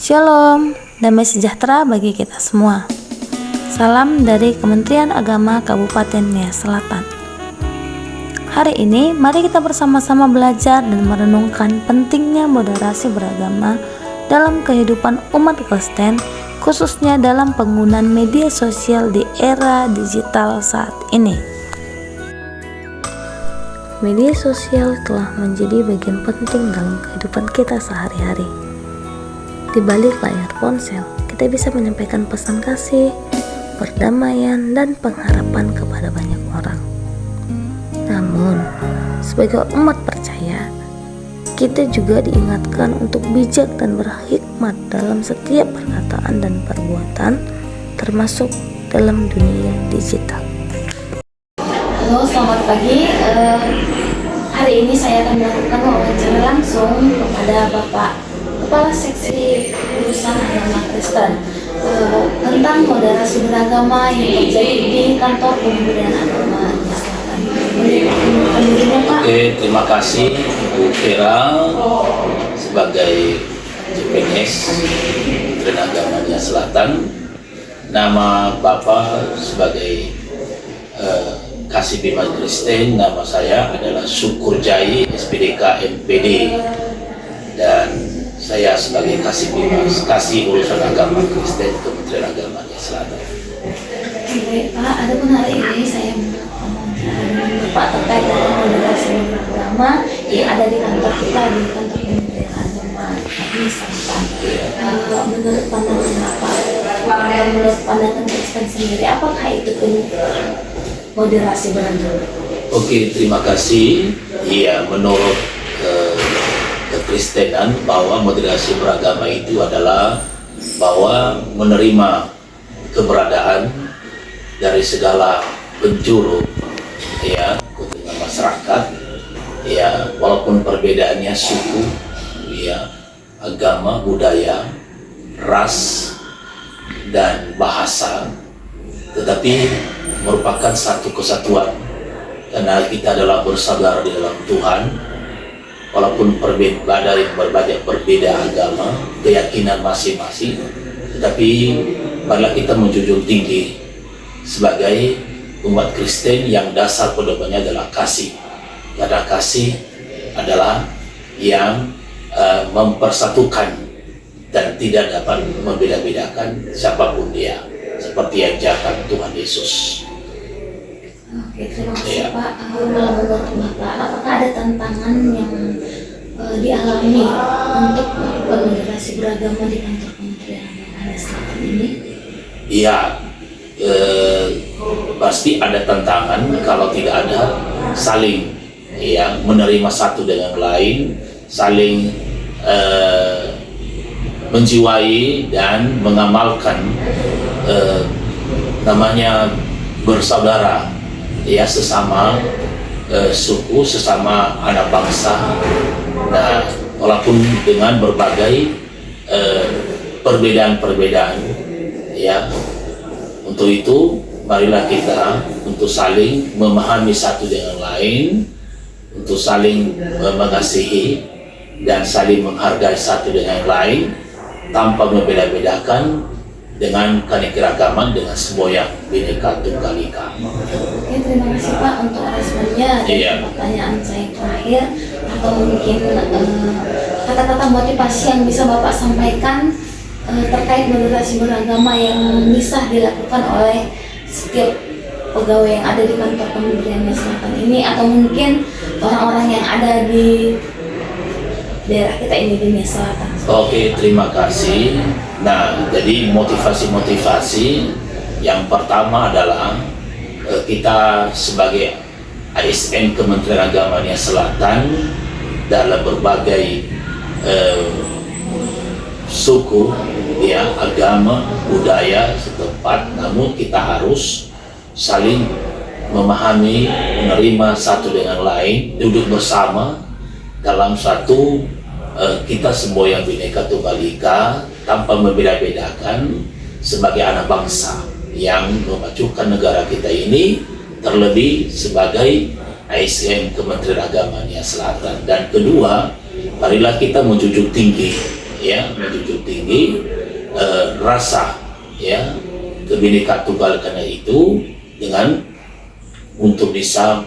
Shalom, damai sejahtera bagi kita semua. Salam dari Kementerian Agama Kabupaten Nia Selatan. Hari ini mari kita bersama-sama belajar dan merenungkan pentingnya moderasi beragama dalam kehidupan umat Kristen, khususnya dalam penggunaan media sosial di era digital saat ini. Media sosial telah menjadi bagian penting dalam kehidupan kita sehari-hari. Di balik layar ponsel, kita bisa menyampaikan pesan kasih, perdamaian, dan pengharapan kepada banyak orang. Namun, sebagai umat percaya, kita juga diingatkan untuk bijak dan berhikmat dalam setiap perkataan dan perbuatan, termasuk dalam dunia digital. Halo, selamat pagi. Hari ini saya akan melakukan wawancara langsung kepada Bapak Kepala Seksi Urusan Agama Kristen tentang moderasi beragama yang terjadi di kantor Kementerian Agama Nia Selatan. Oke, terima kasih Bu Vera sebagai CPNS Kementerian Agama Nia Selatan. Nama Bapak sebagai Kasih Bima Kristen, nama saya adalah Syukur Jai SPDK MPD, dan saya sebagai Kasih Urusan Agama Kristen Kementerian Agama Nia Selatan. Baik Pak, adapun hari ini saya mau Bapak terkait dengan moderasi beragama yang ada di kantor kita, di kantor Kementerian Agama Nia Selatan. Menurut pandangan Bapak, menurut pandangan Kristen sendiri, apakah itu moderasi beragama? Oke, terima kasih. Iya, menurut kekristenan bahwa moderasi beragama itu adalah bahwa menerima keberadaan dari segala penjuru ya kepentingan masyarakat ya, walaupun perbedaannya suku ya, agama, budaya, ras dan bahasa, tetapi merupakan satu kesatuan karena kita adalah bersaudara di dalam Tuhan. Walaupun ada yang berbeda agama, keyakinan masing-masing, tetapi marilah kita menjunjung tinggi sebagai umat Kristen yang dasar pedomannya adalah kasih. Karena kasih adalah yang mempersatukan dan tidak dapat membeda-bedakan siapapun dia, seperti yang ajarkan Tuhan Yesus. Oke, terima kasih Pak. Menurut Bapak, apakah ada tantangan yang dialami untuk melakukan moderasi beragama di kantor Kementerian Agama Nia Selatan ini? Iya, pasti ada tantangan kalau tidak ada saling ya menerima satu dengan lain, saling menjiwai dan mengamalkan namanya bersaudara ya, sesama suku, sesama anak bangsa. Nah, walaupun dengan berbagai perbedaan-perbedaan ya, untuk itu marilah kita untuk saling memahami satu dengan lain, untuk saling mengasihi dan saling menghargai satu dengan lain tanpa membeda-bedakan, dengan keanekaragaman, dengan semboyan Bhinneka Tunggal Ika. Oke, terima kasih Pak untuk responnya. Iya. Pertanyaan saya terakhir, atau mungkin kata-kata motivasi yang bisa Bapak sampaikan terkait moderasi beragama yang bisa dilakukan oleh setiap pegawai yang ada di kantor Kementerian Nia Selatan ini, atau mungkin orang-orang yang ada di daerah kita ini di Nia Selatan. Oke, terima kasih. Nah, jadi motivasi yang pertama adalah kita sebagai ASN Kementerian Agama Nia Selatan dalam berbagai suku ya, agama, budaya setempat, namun kita harus saling memahami, menerima satu dengan lain, duduk bersama dalam satu kita semboyan Bhinneka Tunggal Ika tanpa membeda-bedakan sebagai anak bangsa yang memajukan negara kita ini, terlebih sebagai ASN Kementerian Agama Nia Selatan. Dan kedua, marilah kita menjunjung tinggi ya, menjunjung tinggi rasa ya Bhinneka Tunggal Ika itu dengan untuk bisa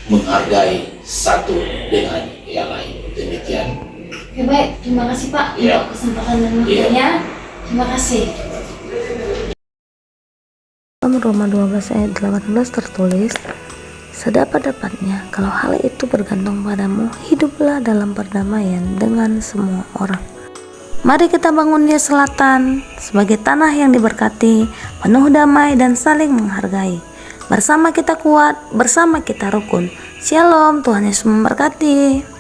menghargai satu dengan yang lain. Demikian. Oke, baik, terima kasih Pak Ya. untuk kesempatan dan waktunya. Terima kasih. Dalam Roma 12 ayat 18 tertulis, sedapat-dapatnya kalau hal itu bergantung padamu, hiduplah dalam perdamaian dengan semua orang. Mari kita bangun Dia Selatan sebagai tanah yang diberkati, penuh damai dan saling menghargai. Bersama kita kuat, bersama kita rukun. Shalom, Tuhan Yesus memberkati.